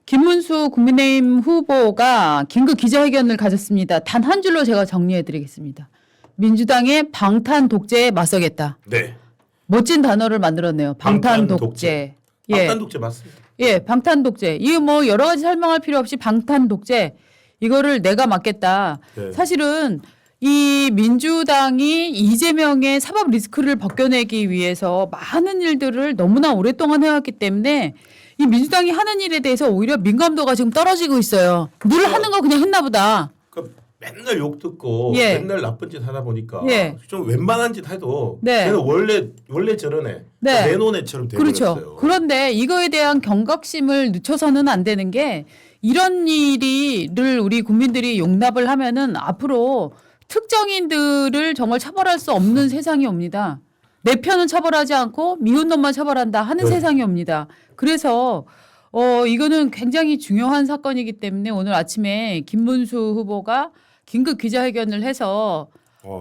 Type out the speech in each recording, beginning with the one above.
김문수 국민의힘 후보가 긴급 기자회견을 가졌습니다. 단 한 줄로 제가 정리해드리겠습니다. 민주당의 방탄 독재에 맞서겠다. 네. 멋진 단어를 만들었네요. 방탄 독재. 예. 방탄 독재 맞습니다. 예, 방탄 독재. 이거 뭐 여러 가지 설명할 필요 없이 방탄 독재. 이거를 내가 맡겠다. 네. 사실은 이 민주당이 이재명의 사법 리스크를 벗겨내기 위해서 많은 일들을 너무나 오랫동안 해왔기 때문에 이 민주당이 하는 일에 대해서 오히려 민감도가 지금 떨어지고 있어요. 늘 하는 거 그냥 했나 보다. 그러니까 맨날 욕 듣고 예. 맨날 나쁜 짓 하다 보니까 예. 좀 웬만한 짓 해도 네. 걔는 원래 저러네. 네. 내놓은 애처럼 돼버렸어요. 그렇죠. 그런데 이거에 대한 경각심을 늦춰서는 안 되는 게 이런 일을 우리 국민들이 용납을 하면은 앞으로 특정인들을 정말 처벌할 수 없는 세상이 옵니다. 내 편은 처벌하지 않고 미운 놈만 처벌한다 하는 네. 세상이 옵니다. 그래서 이거는 굉장히 중요한 사건이기 때문에 오늘 아침에 김문수 후보가 긴급 기자회견을 해서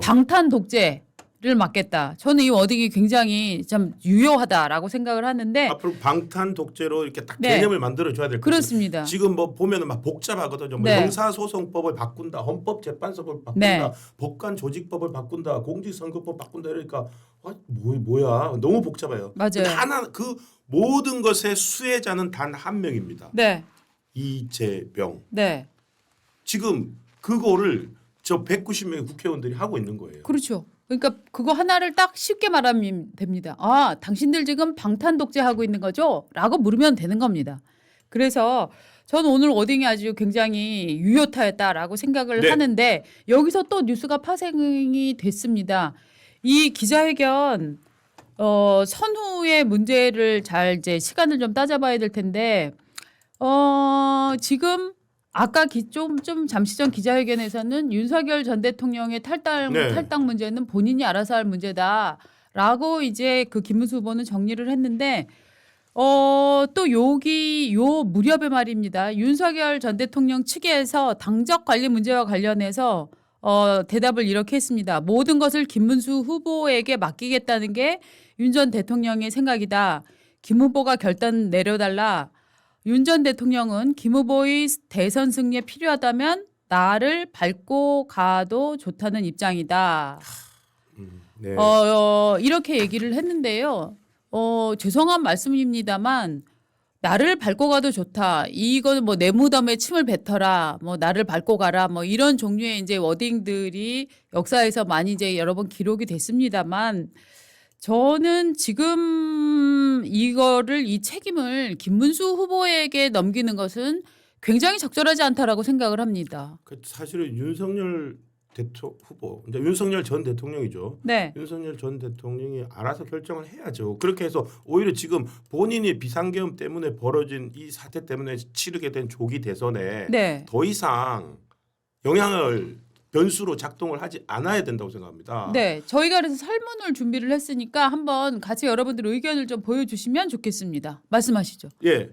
방탄 독재를 막겠다. 저는 이 워딩이 굉장히 좀 유효하다라고 생각을 하는데 앞으로 방탄 독재로 이렇게 딱 네. 개념을 만들어 줘야 될 것 같아요. 그렇습니다. 지금 뭐 보면은 막 복잡하거든요. 뭐 네. 형사소송법을 바꾼다, 헌법재판소법을 바꾼다, 네. 법관조직법을 바꾼다, 공직선거법 바꾼다 이러니까 뭐야 너무 복잡해요. 맞아요. 근데 하나 그 모든 것의 수혜자는 단 한 명입니다. 네. 이재명. 네. 지금 그거를 저 190명의 국회의원들이 하고 있는 거예요. 그렇죠. 그러니까 그거 하나를 딱 쉽게 말하면 됩니다. 아, 당신들 지금 방탄 독재하고 있는 거죠? 라고 물으면 되는 겁니다. 그래서 저는 오늘 워딩이 아주 굉장히 유효타였다라고 생각을 네. 하는데 여기서 또 뉴스가 파생이 됐습니다. 이 기자회견 선후의 문제를 잘 이제 시간을 좀 따져봐야 될 텐데 지금 아까 좀 잠시 전 기자회견에서는 윤석열 전 대통령의 탈당 문제는 본인이 알아서 할 문제다라고 이제 그 김문수 후보는 정리를 했는데 또 여기 요 무렵에 말입니다. 윤석열 전 대통령 측에서 당적 관리 문제와 관련해서 대답을 이렇게 했습니다. 모든 것을 김문수 후보에게 맡기겠다는 게 윤 전 대통령의 생각이다. 김 후보가 결단 내려달라. 윤 전 대통령은 김 후보의 대선 승리에 필요하다면 나를 밟고 가도 좋다는 입장이다. 네. 이렇게 얘기를 했는데요. 죄송한 말씀입니다만 나를 밟고 가도 좋다. 이거는 뭐 내 무덤에 침을 뱉어라. 뭐 나를 밟고 가라. 뭐 이런 종류의 이제 워딩들이 역사에서 많이 이제 여러 번 기록이 됐습니다만 저는 지금 이 책임을 김문수 후보에게 넘기는 것은 굉장히 적절하지 않다라고 생각을 합니다. 사실은 윤석열 후보, 이제 윤석열 전 대통령이죠. 네. 윤석열 전 대통령이 알아서 결정을 해야죠. 그렇게 해서 오히려 지금 본인이 비상계엄 때문에 벌어진 이 사태 때문에 치르게 된 조기 대선에 네. 더 이상 변수로 작동을 하지 않아야 된다고 생각합니다. 네, 저희가 그래서 설문을 준비를 했으니까 한번 같이 여러분들 의견을 좀 보여주시면 좋겠습니다. 말씀하시죠. 예,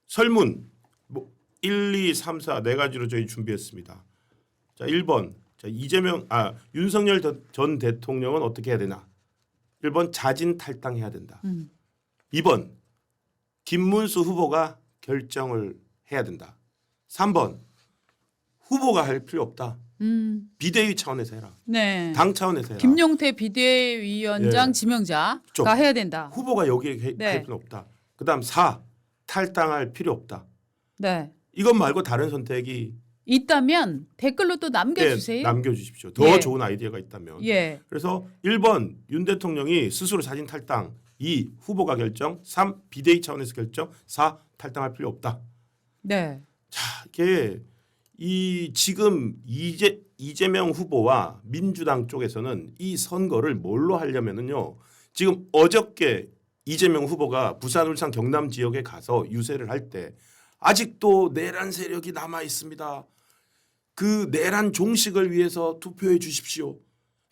설문 1, 2, 3, 4 네 가지로 저희 준비했습니다. 자, 1번 윤석열 전 대통령은 어떻게 해야 되나? 1번 자진 탈당해야 된다. 2번 김문수 후보가 결정을 해야 된다. 3번 후보가 할 필요 없다. 비대위 차원에서 해라. 네. 당 차원에서 해라. 김용태 비대위원장 예. 지명자가 좀. 해야 된다. 후보가 여기에 네. 할 필요 없다. 그다음 4 탈당할 필요 없다. 네. 이것 말고 다른 선택이 있다면 댓글로 또 남겨주세요. 남겨주십시오. 더 예. 좋은 아이디어가 있다면. 예. 그래서 1번 윤 대통령이 스스로 자진 탈당, 2 후보가 결정, 3 비대위 차원에서 결정, 4 탈당할 필요 없다. 네. 자, 이게 지금 이재명 후보와 민주당 쪽에서는 이 선거를 뭘로 하려면은요. 지금 어저께 이재명 후보가 부산, 울산, 경남 지역에 가서 유세를 할 때 아직도 내란 세력이 남아 있습니다. 그 내란 종식을 위해서 투표해 주십시오.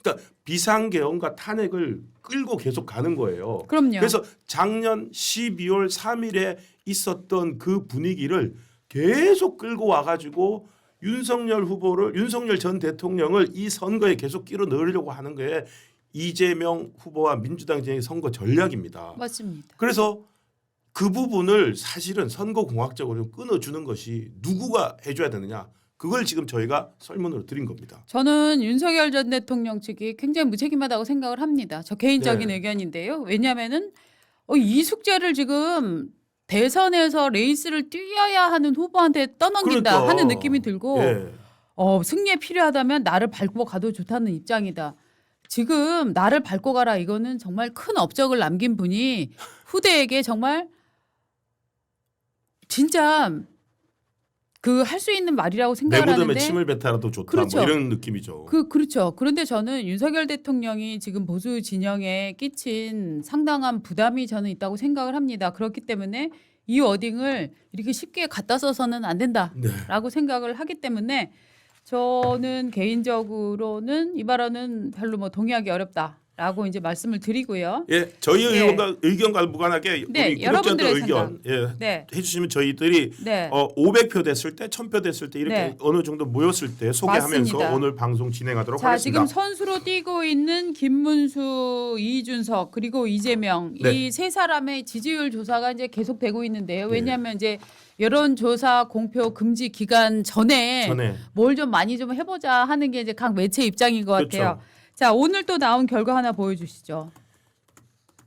그러니까 비상계엄과 탄핵을 끌고 계속 가는 거예요. 그럼요. 그래서 작년 12월 3일에 있었던 그 분위기를 계속 끌고 와가지고 윤석열 전 대통령을 이 선거에 계속 끼워 넣으려고 하는 게 이재명 후보와 민주당 진영의 선거 전략입니다. 맞습니다. 그래서 그 부분을 사실은 선거공학적으로 끊어주는 것이 누구가 해줘야 되느냐. 그걸 지금 저희가 설문으로 드린 겁니다. 저는 윤석열 전 대통령 측이 굉장히 무책임하다고 생각을 합니다. 저 개인적인 네. 의견인데요. 왜냐하면은 이 숙제를 지금 대선에서 레이스를 뛰어야 하는 후보한테 떠넘긴다 그러니까. 하는 느낌이 들고 예. 승리에 필요하다면 나를 밟고 가도 좋다는 입장이다. 지금 나를 밟고 가라 이거는 정말 큰 업적을 남긴 분이 후대에게 정말 진짜 그 할 수 있는 말이라고 생각을 내 무덤에 하는데 침을 뱉어라도 좋다. 그렇죠. 뭐 이런 느낌이죠. 그렇죠. 그런데 저는 윤석열 대통령이 지금 보수 진영에 끼친 상당한 부담이 저는 있다고 생각을 합니다. 그렇기 때문에 이 워딩을 이렇게 쉽게 갖다 써서는 안 된다라고 네. 생각을 하기 때문에 저는 개인적으로는 이 발언은 별로 뭐 동의하기 어렵다라고 이제 말씀을 드리고요. 예, 저희 네. 의견과 무관하게 네, 우리 여러분들의 구독자들 의견 네. 해주시면 저희들이 네. 500표 됐을 때, 1000표 됐을 때 이렇게 네. 어느 정도 모였을 때 소개하면서 맞습니다. 오늘 방송 진행하도록 자, 하겠습니다. 지금 선수로 뛰고 있는 김문수, 이준석 그리고 이재명 네. 이 세 사람의 지지율 조사가 이제 계속되고 있는데요. 왜냐하면 이제 여론조사 공표 금지 기간 전에 뭘 좀 많이 좀 해보자 하는 게 이제 각 매체 입장인 것 그렇죠. 같아요. 자, 오늘 또 나온 결과 하나 보여주시죠.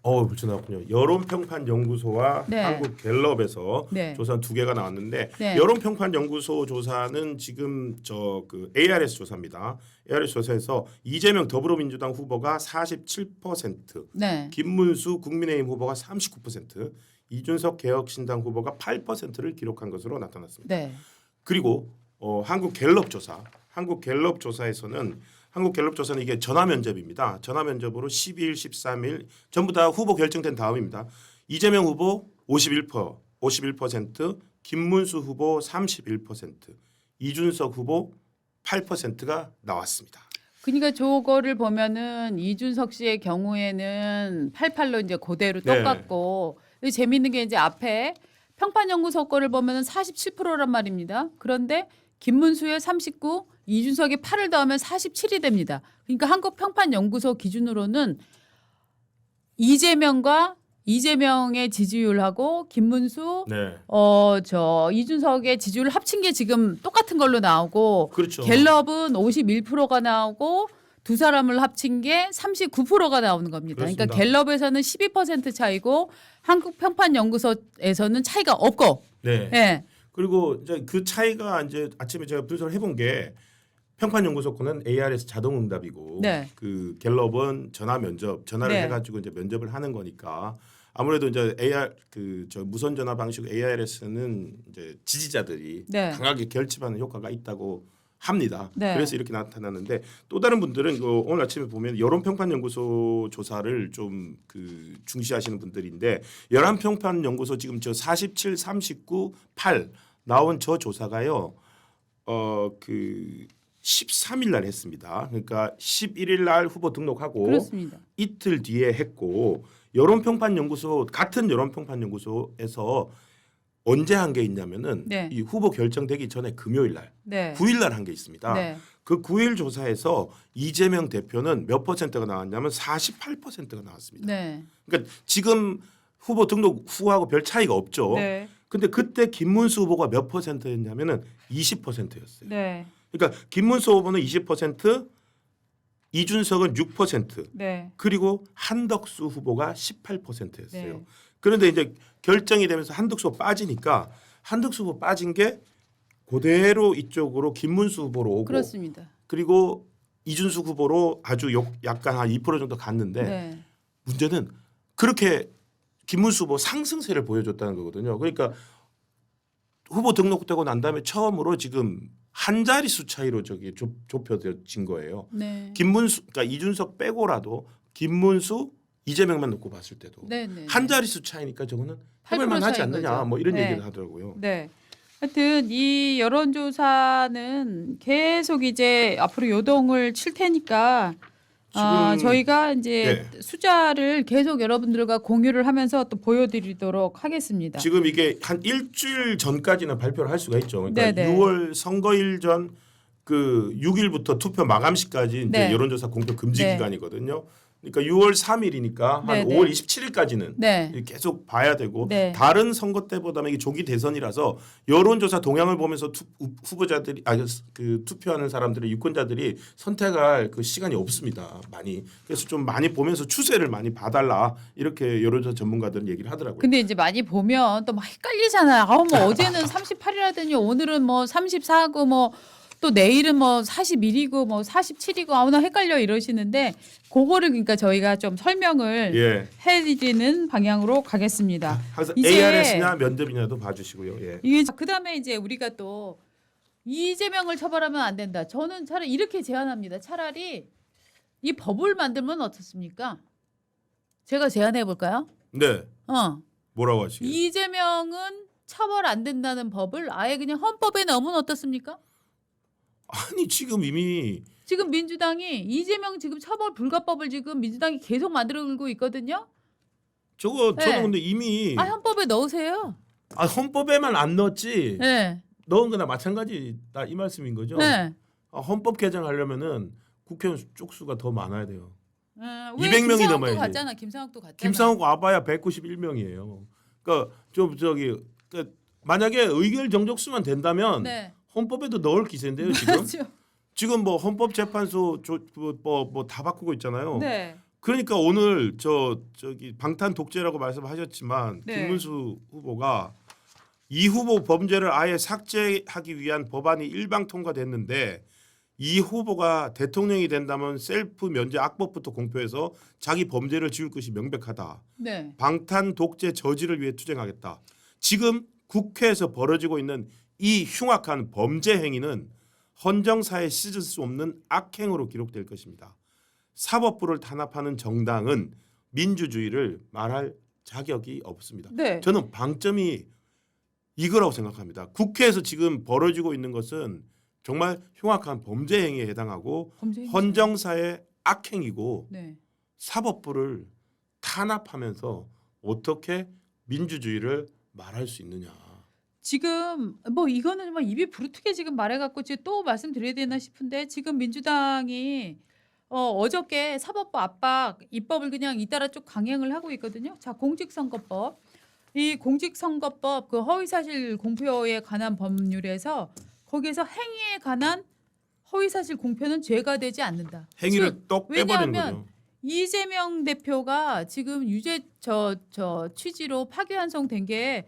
벌써 나왔군요. 여론평판연구소와 네. 한국갤럽에서 네. 조사 2개가 나왔는데 네. 여론평판연구소 조사는 지금 그 ARS 조사입니다. ARS 조사에서 이재명 더불어민주당 후보가 47%, 네. 김문수 국민의힘 후보가 39%, 이준석 개혁신당 후보가 8%를 기록한 것으로 나타났습니다. 네. 그리고 한국갤럽 조사에서는 한국갤럽 조사는 이게 전화 면접입니다. 전화 면접으로 12일, 13일 전부 다 후보 결정된 다음입니다. 이재명 후보 51%, 김문수 후보 31%, 이준석 후보 8%가 나왔습니다. 그러니까 저거를 보면은 이준석 씨의 경우에는 88로 이제 그대로 네. 똑같고 재미있는 게 이제 앞에 평판연구소 거를 보면은 47%란 말입니다. 그런데 김문수의 39, 이준석이 8을 더하면 47이 됩니다. 그러니까 한국평판연구소 기준으로는 이재명의 지지율하고 김문수, 네. 이준석의 지지율 합친 게 지금 똑같은 걸로 나오고, 그렇죠. 갤럽은 51%가 나오고 두 사람을 합친 게 39%가 나오는 겁니다. 그렇습니다. 그러니까 갤럽에서는 12% 차이고 한국평판연구소에서는 차이가 없고, 네. 예. 그리고 이제 그 차이가 이제 아침에 제가 분석을 해본 게 평판연구소 거는 ARS 자동응답이고 네. 그 갤럽은 전화를 네. 해가지고 이제 면접을 하는 거니까 아무래도 이제 무선 전화 방식 ARS는 이제 지지자들이 네. 강하게 결집하는 효과가 있다고 합니다. 네. 그래서 이렇게 나타났는데 또 다른 분들은 오늘 아침에 보면 여론평판연구소 조사를 좀 중시하시는 분들인데 여론평판연구소 지금 저 47, 39, 8 나온 저 조사가요. 13일 날 했습니다. 그러니까 11일 날 후보 등록하고 그렇습니다. 이틀 뒤에 했고 같은 여론평판연구소에서 언제 한 게 있냐면은 네. 이 후보 결정되기 전에 금요일 날 네. 9일 날 한 게 있습니다. 네. 그 9일 조사에서 이재명 대표는 몇 퍼센트가 나왔냐면 48%가 나왔습니다. 네. 그러니까 지금 후보 등록 후하고 별 차이가 없죠. 네. 근데 그때 김문수 후보가 몇 퍼센트였냐면은 20%였어요. 네. 그러니까 김문수 후보는 20%, 이준석은 6%, 네. 그리고 한덕수 후보가 18%였어요. 네. 그런데 이제 결정이 되면서 한덕수 후보 빠지니까 한덕수 후보 빠진 게 그대로 이쪽으로 김문수 후보로 오고 그렇습니다. 그리고 이준석 후보로 아주 약간 한 2% 정도 갔는데 네. 문제는 그렇게 김문수 후보 상승세를 보여줬다는 거거든요. 그러니까 후보 등록되고 난 다음에 처음으로 지금 한 자릿수 차이로 좁혀진 거예요. 네. 그러니까 이준석 빼고라도 김문수, 이재명만 놓고 봤을 때도 네. 네. 한 자릿수 차이니까 저거는 8% 해볼만 하지 차이인 않느냐 거죠. 뭐 이런 네. 얘기를 하더라고요. 네. 하여튼 이 여론조사는 계속 이제 앞으로 요동을 칠 테니까 저희가 이제 숫자를 계속 여러분들과 공유를 하면서 또 보여드리도록 하겠습니다. 지금 이게 한 일주일 전까지는 발표를 할 수가 있죠. 그러니까 네네. 6월 선거일 전 6일부터 투표 마감시까지 이제 네. 여론조사 공표 금지 네. 기간이거든요. 그러니까 6월 3일이니까 한 네, 5월 네. 27일까지는 네. 계속 봐야 되고 네. 다른 선거 때보다는 이게 조기 대선이라서 여론조사 동향을 보면서 후보자들이 그 투표하는 사람들의 유권자들이 선택할 그 시간이 없습니다. 많이. 그래서 좀 많이 보면서 추세를 많이 봐달라 이렇게 여론조사 전문가들은 얘기를 하더라고요. 근데 이제 많이 보면 또 막 헷갈리잖아요. 뭐 어제는 38이라더니 오늘은 뭐 34고 뭐 또 내일은 뭐 41이고 뭐 47이고 아무나 헷갈려 이러시는데 그거를 그러니까 저희가 좀 설명을 예. 해드리는 방향으로 가겠습니다. 항상 이제 ARS냐 면접이냐도 봐주시고요. 예. 이게 그다음에 이제 우리가 또 이재명을 처벌하면 안 된다. 저는 차라리 이렇게 제안합니다. 차라리 이 법을 만들면 어떻습니까? 제가 제안해 볼까요? 네. 뭐라고 하시게요? 이재명은 처벌 안 된다는 법을 아예 그냥 헌법에 넣으면 어떻습니까? 아니 지금 이미 지금 민주당이 이재명 지금 처벌 불가법을 지금 민주당이 계속 만들고 있거든요. 저는 네. 근데 이미 헌법에 넣으세요. 헌법에만 안 넣었지 네. 넣은 거나 마찬가지다 이 말씀인 거죠. 네. 헌법 개정하려면은 국회의원 쪽수가 더 많아야 돼요. 왜 200명이 김상욱도 넘어야지. 갔잖아. 김상욱도 갔잖아. 김상욱 와봐야 191명이에요. 그러니까 좀 만약에 의결 정족수만 된다면 네. 헌법에도 넣을 기세인데요 지금. 그렇죠. 지금 뭐 헌법재판소 뭐 다 바꾸고 있잖아요. 네. 그러니까 오늘 저기 방탄 독재라고 말씀하셨지만 네. 김문수 후보가 이 후보 범죄를 아예 삭제하기 위한 법안이 일방 통과됐는데 이 후보가 대통령이 된다면 셀프 면제 악법부터 공표해서 자기 범죄를 지울 것이 명백하다. 네. 방탄 독재 저지를 위해 투쟁하겠다. 지금 국회에서 벌어지고 있는 이 흉악한 범죄 행위는 헌정사에 씻을 수 없는 악행으로 기록될 것입니다. 사법부를 탄압하는 정당은 민주주의를 말할 자격이 없습니다. 네. 저는 방점이 이거라고 생각합니다. 국회에서 지금 벌어지고 있는 것은 정말 흉악한 범죄 행위에 해당하고 범죄 행위죠. 헌정사의 악행이고 네. 사법부를 탄압하면서 어떻게 민주주의를 말할 수 있느냐. 지금 뭐 이거는 정말 입이 부르트게 지금 말해갖고 지금 또 말씀드려야 되나 싶은데 지금 민주당이 어저께 사법부 압박 입법을 그냥 잇따라 쭉 강행을 하고 있거든요. 자, 공직선거법. 이 공직선거법 그 허위사실 공표에 관한 법률에서 거기에서 행위에 관한 허위사실 공표는 죄가 되지 않는다. 행위를 즉, 똑 빼버리는 왜냐하면 거죠. 이재명 대표가 지금 유죄 저 취지로 파기환송된 게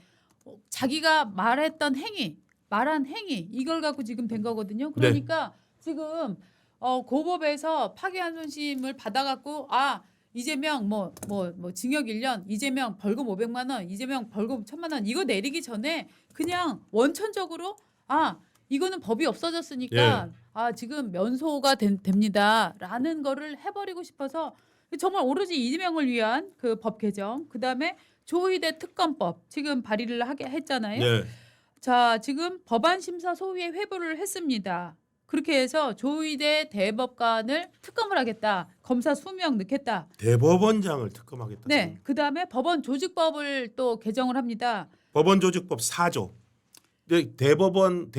자기가 말했던 행위, 말한 행위 이걸 갖고 지금 된 거거든요. 그러니까 지금 고법에서 파기환송심을 받아갖고 이재명 뭐 징역 1년, 이재명 벌금 500만 원, 이재명 벌금 1,000만 원 이거 내리기 전에 그냥 원천적으로 이거는 법이 없어졌으니까 지금 면소가 됩니다라는 거를 해버리고 싶어서 정말 오로지 이재명을 위한 그 법 개정, 그다음에 조희대 특검법 지금 발의를 하게 했잖아요. 네. 자, 지금 법안심사 소위에 회부를 했습니다. 그렇게 해서 조희대 대법관을 특검을 하겠다. 검사 수명 넣겠다. 대법원장을 특검하겠다. 네, 그다음에 법원 조직법을 또 개정을 합니다. 법원조직법 4조. 대법관은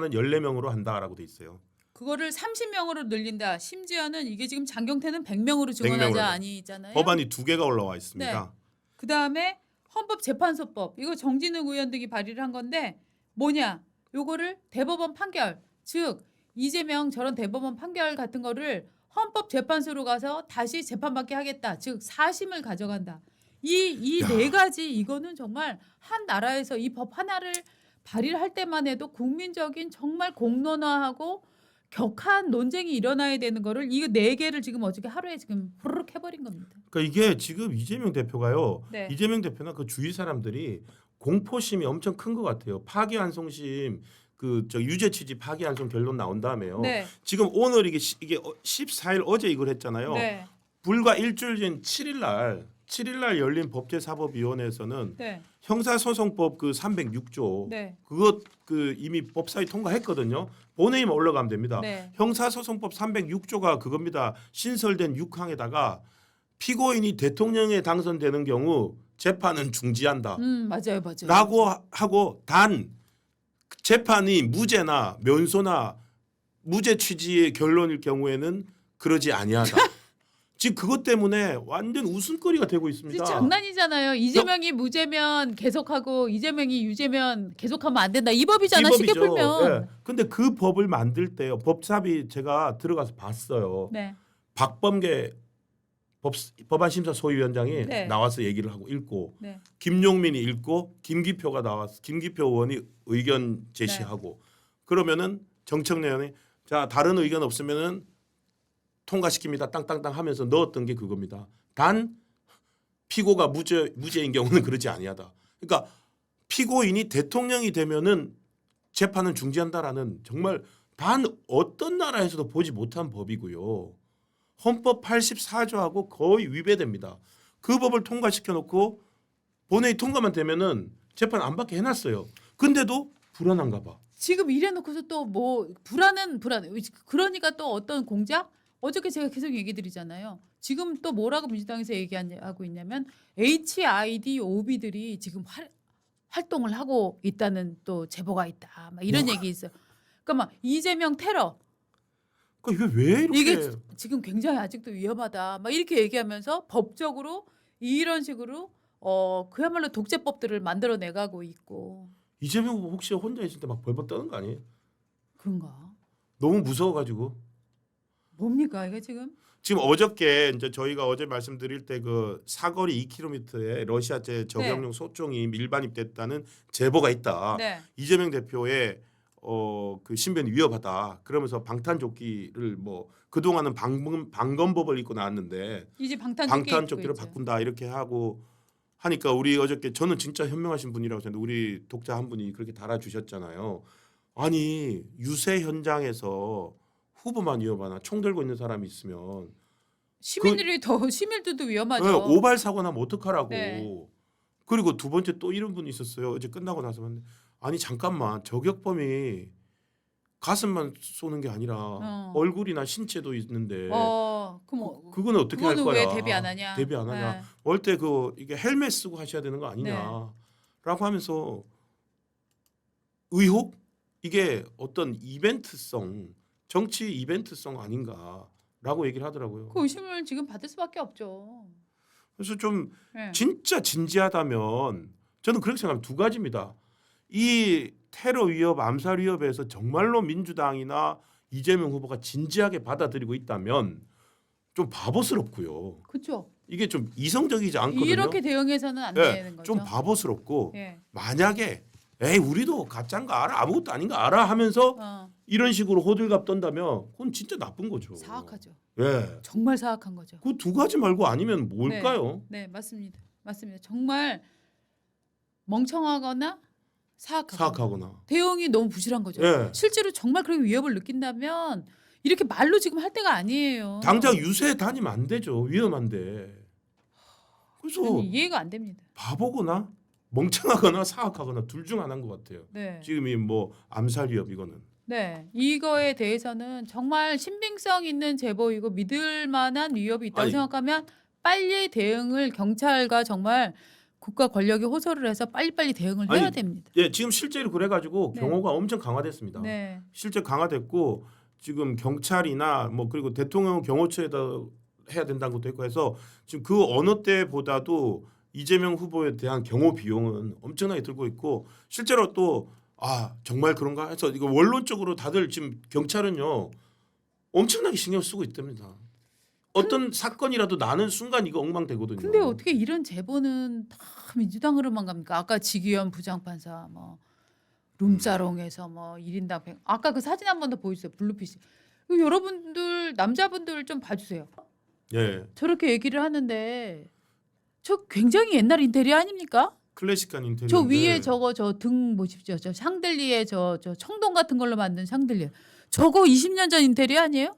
14명으로 한다라고 돼 있어요. 그거를 30명으로 늘린다. 심지어는 이게 지금 장경태는 100명으로 100명으로 증언하자 아니잖아요. 법안이 2개가 올라와 있습니다. 그다음에 헌법재판소법 이거 정진욱 의원 등이 발의를 한 건데 뭐냐? 요거를 대법원 판결 즉 이재명 저런 대법원 판결 같은 거를 헌법재판소로 가서 다시 재판받게 하겠다. 즉 사심을 가져간다. 이 네 가지 이거는 정말 한 나라에서 이 법 하나를 발의를 할 때만 해도 국민적인 정말 공론화하고 격한 논쟁이 일어나야 되는 거를 이 네 개를 지금 어저께 하루에 지금 후루룩 해버린 겁니다. 그러니까 이게 지금 이재명 대표가요. 네. 이재명 대표나 그 주위 사람들이 공포심이 엄청 큰 것 같아요. 파기환송심 유죄 취지 파기환송 결론 나온 다음에요. 네. 지금 오늘 이게 14일 어제 이걸 했잖아요. 네. 불과 일주일 전 7일 날 열린 법제사법위원회에서는 네. 형사소송법 306조 네. 그것 이미 법사위 통과했거든요. 본회의만 올라가면 됩니다. 네. 형사소송법 306조가 그겁니다. 신설된 6항에다가 피고인이 대통령에 당선되는 경우 재판은 중지한다. 맞아요. 라고 하고 단 재판이 무죄나 면소나 무죄 취지의 결론일 경우에는 그러지 아니하다. 지금 그것 때문에 완전 웃음거리가 되고 있습니다. 장난이잖아요. 이재명이 무죄면 계속하고 이재명이 유죄면 계속하면 안 된다. 이 법이잖아. 쉽게 법이죠. 풀면. 예. 근데 그 법을 만들 때요. 법사위 제가 들어가서 봤어요. 네. 박범계 법안심사 소위원장이 네. 나와서 얘기를 하고 읽고 네. 김용민이 읽고 김기표가 나와서 김기표 의원이 의견 제시하고 그러면은 정청래 의원이 자 다른 의견 없으면은 통과시킵니다. 땅땅땅 하면서 넣었던 게 그겁니다. 단 피고가 무죄인 경우는 그러지 아니하다. 그러니까 피고인이 대통령이 되면은 재판은 중지한다라는 정말 단 어떤 나라에서도 보지 못한 법이고요. 헌법 84조하고 거의 위배됩니다. 그 법을 통과시켜 놓고 본회의 통과만 되면은 재판 안 받게 해놨어요. 근데도 불안한가 봐. 지금 이래놓고서 또 뭐 불안은 불안. 그러니까 또 어떤 공작? 어저께 제가 계속 얘기 드리잖아요. 지금 또 뭐라고 민주당에서 얘기하고 있냐면 HID OB들이 지금 활동을 하고 있다는 또 제보가 있다. 막 이런 얘기 있어요. 그러니까 막 이재명 테러 그러니까 이게 왜 이렇게 이게 지금 굉장히 아직도 위험하다. 막 이렇게 얘기하면서 법적으로 이런 식으로 그야말로 독재법들을 만들어내 가고 있고 이재명 후보 혹시 혼자 있을 때 막 벌벌 떠는 거 아니에요? 그런가? 너무 무서워가지고. 뭡니까 이게 지금? 지금 어저께 이제 저희가 어제 말씀드릴 때 그 사거리 2km에 러시아제 저격용 소총이 밀반입됐다는 제보가 있다. 네. 이재명 대표의 그 신변이 위협하다. 그러면서 방탄조끼를 뭐 그동안은 방검법을 입고 나왔는데 이제 방탄조끼를 바꾼다 이렇게 하고 하니까 우리 어저께 저는 진짜 현명하신 분이라고 생각했는데 우리 독자 한 분이 그렇게 달아주셨잖아요. 아니 유세 현장에서 후보만 위협하나 총 들고 있는 사람이 있으면 시민들이 더 시민들도 위험하죠. 네, 오발 사고 나면 어떡하라고. 네. 그리고 두 번째 또 이런 분이 있었어요. 어제 끝나고 나서 봤는데 아니 잠깐만 저격범이 가슴만 쏘는 게 아니라 얼굴이나 신체도 있는데 그럼 그거는 어떻게 할 그거는 거야? 왜 대비 안 하냐? 대비 안 하냐? 네. 올 때 그 이게 헬멧 쓰고 하셔야 되는 거 아니냐라고 하면서 의혹 이게 어떤 이벤트성 정치 이벤트성 아닌가라고 얘기를 하더라고요. 그 의심을 지금 받을 수밖에 없죠. 그래서 좀 네. 진짜 진지하다면 저는 그렇게 생각하면 두 가지입니다. 이 테러 위협, 암살 위협에서 정말로 민주당이나 이재명 후보가 진지하게 받아들이고 있다면 좀 바보스럽고요. 그렇죠. 이게 좀 이성적이지 않거든요. 이렇게 대응해서는 안 네, 되는 거죠. 좀 바보스럽고 예. 만약에 에이 우리도 가짜인가 알아 아무것도 아닌가 알아 하면서 이런 식으로 호들갑 떤다면 그건 진짜 나쁜 거죠. 사악하죠. 예. 정말 사악한 거죠. 그 두 가지 말고 아니면 뭘까요? 네, 맞습니다. 맞습니다. 정말 멍청하거나 사악하거나. 대응이 너무 부실한 거죠. 예. 실제로 정말 그렇게 위협을 느낀다면 이렇게 말로 지금 할 때가 아니에요. 당장 유세에 다니면 안 되죠. 위험한데. 그래서 저는 이해가 안 됩니다. 바보거나 멍청하거나 사악하거나 둘 중 하나인 것 같아요. 네. 지금 이 뭐 암살 위협 이거는. 네. 이거에 대해서는 정말 신빙성 있는 제보이고 믿을 만한 위협이 있다고 아니. 생각하면 빨리 대응을 경찰과 정말 국가 권력이 호소를 해서 빨리빨리 대응을 해야 아니, 됩니다. 예, 지금 실제로 그래가지고 네. 경호가 엄청 강화됐습니다. 네. 실제 강화됐고 지금 경찰이나 뭐 그리고 대통령 경호처에다 해야 된다는 것도 있고 해서 지금 그 어느 때보다도 이재명 후보에 대한 경호 비용은 엄청나게 들고 있고 실제로 또 정말 그런가 해서 이거 원론적으로 다들 지금 경찰은요 엄청나게 신경 쓰고 있답니다. 어떤 사건이라도 나는 순간 이거 엉망되거든요. 근데 어떻게 이런 제보는 다 민주당으로만 갑니까? 아까 지기현 부장판사 뭐 룸사롱에서 뭐 1인당 100. 아까 그 사진 한 번 더 보여주세요. 블루피시. 이거 여러분들 남자분들 좀 봐주세요. 예, 저렇게 얘기를 하는데 저 굉장히 옛날 인테리어 아닙니까? 클래식한 인테리어. 저 위에 저거 저 등 보십시오. 저 샹들리에 저 청동 같은 걸로 만든 샹들리에. 저거 20년 전 인테리어 아니에요?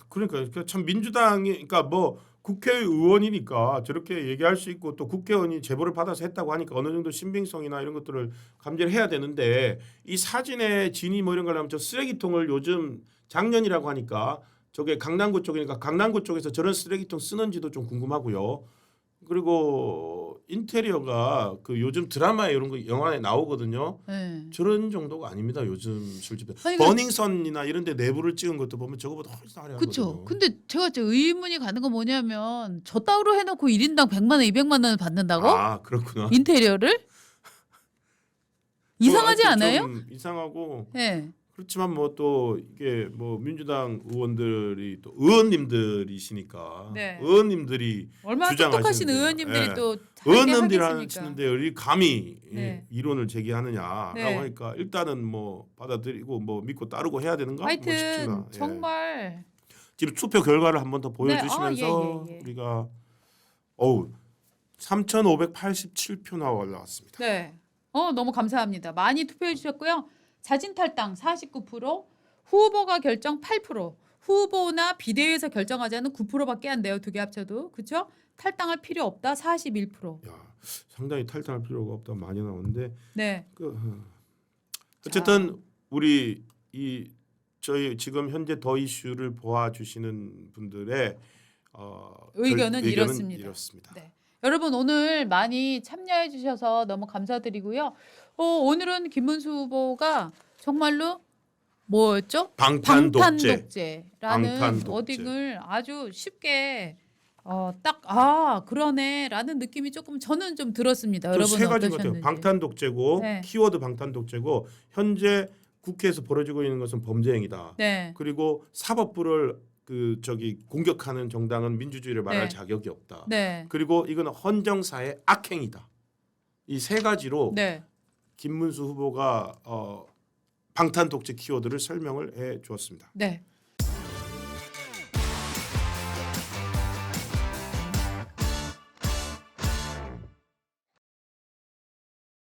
그러니까 참 민주당이 그러니까 뭐 국회의원이니까 저렇게 얘기할 수 있고 또 국회의원이 제보를 받아서 했다고 하니까 어느 정도 신빙성이나 이런 것들을 감지를 해야 되는데 이 사진의 진위 뭐 이런 걸 하면 저 쓰레기통을 요즘 작년이라고 하니까 저게 강남구 쪽이니까 강남구 쪽에서 저런 쓰레기통 쓰는지도 좀 궁금하고요. 그리고 인테리어가 그 요즘 드라마에 이런 거 영화에 나오거든요. 네. 저런 정도가 아닙니다. 요즘 술집에 아니, 버닝썬이나 이런 데 내부를 찍은 것도 보면 저거보다 훨씬 화려하거든요. 그렇죠. 근데 제가 의문이 가는 건 뭐냐면 저 따로 해놓고 1인당 100만 원, 200만 원 받는다고? 아 그렇구나. 인테리어를? 이상하지 하여튼 않아요? 좀 이상하고 네. 그렇지만 뭐 또 이게 뭐 민주당 의원들이 또 의원님들이시니까 네. 의원님들이 얼마나 주장하시는데요. 똑똑하신 의원님들이 예. 또 의원님들이 하겠습니까? 하시는데 우리 감히 네. 이론을 제기하느냐라고 네. 하니까 일단은 뭐 받아들이고 뭐 믿고 따르고 해야 되는가? 뭐 하여튼 싶지만, 예. 정말 지금 투표 결과를 한 번 더 보여주시면서 예. 우리가 어우 3,587표 나와 올라왔습니다. 네. 너무 감사합니다. 많이 투표해 주셨고요. 자진 탈당 49%, 후보가 결정 8%, 후보나 비대위에서 결정하자는 9%밖에 안 돼요. 두 개 합쳐도. 그렇죠? 탈당할 필요 없다 41%. 야, 상당히 탈당할 필요가 없다 많이 나오는데 네. 어쨌든 우리 저희 지금 현재 더 이슈를 보아주시는 분들의 의견은 이렇습니다. 이렇습니다. 네. 여러분 오늘 많이 참여해 주셔서 너무 감사드리고요. 오늘은 김문수 후보가 정말로 뭐였죠? 방탄독재. 방탄독재라는 방탄독재. 워딩을 아주 쉽게 그러네라는 느낌이 조금 저는 좀 들었습니다. 여러분 세 가지인 것 같아요. 어떠셨는지. 방탄독재고 네. 키워드 방탄독재고 현재 국회에서 벌어지고 있는 것은 범죄 행위다. 네. 그리고 사법부를 공격하는 정당은 민주주의를 말할 네. 자격이 없다. 네. 그리고 이거는 헌정사의 악행이다. 이 세 가지로 네. 김문수 후보가 방탄독재 키워드를 설명을 해 주었습니다. 네.